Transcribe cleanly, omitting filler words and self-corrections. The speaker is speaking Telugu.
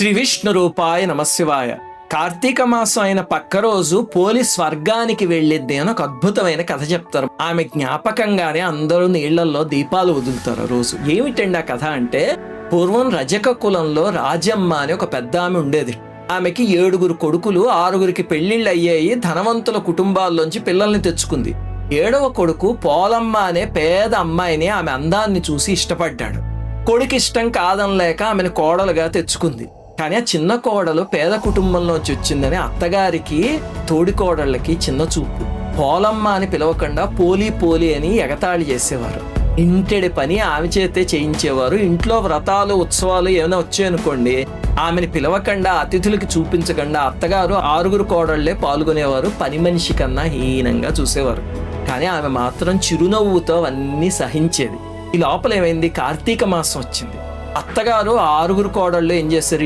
శ్రీ విష్ణు రూపాయ నమశివాయ. కార్తీక మాసం అయిన పక్క రోజు పోలి స్వర్గానికి వెళ్ళిద్ది అని ఒక అద్భుతమైన కథ చెప్తారు. ఆమె జ్ఞాపకంగానే అందరూ నీళ్లలో దీపాలు వదులుతారు. రోజు ఏమిటండి ఆ కథ అంటే, పూర్వం రజక కులంలో రాజమ్మ అని ఒక పెద్ద ఆమె ఉండేది. ఆమెకి 7 కొడుకులు, 6 పెళ్లిళ్ళు అయ్యాయి. ధనవంతుల కుటుంబాల్లోంచి పిల్లల్ని తెచ్చుకుంది. 7వ కొడుకు పోలమ్మ అనే పేద అమ్మాయిని ఆమె అందాన్ని చూసి ఇష్టపడ్డాడు. కొడుకు ఇష్టం కాదనలేక ఆమెను కోడలుగా తెచ్చుకుంది. కానీ ఆ చిన్న కోడలు పేద కుటుంబంలోంచి వచ్చిందని అత్తగారికి తోడి కోడళ్ళకి చిన్న చూపు. పోలమ్మ అని పిలవకుండా పోలి పోలి అని ఎగతాళి చేసేవారు. ఇంటెడి పని ఆమె చేతే చేయించేవారు. ఇంట్లో వ్రతాలు ఉత్సవాలు ఏమైనా వచ్చాయనుకోండి, ఆమెను పిలవకుండా అతిథులకి చూపించకుండా అత్తగారు 6 కోడళ్లే పాల్గొనేవారు. పని మనిషి కన్నా హీనంగా చూసేవారు. కానీ ఆమె మాత్రం చిరునవ్వుతో అవన్నీ సహించేది. ఈ లోపల ఏమైంది, కార్తీక మాసం వచ్చింది. అత్తగారు 6 కోడళ్ళు ఏం చేశారు,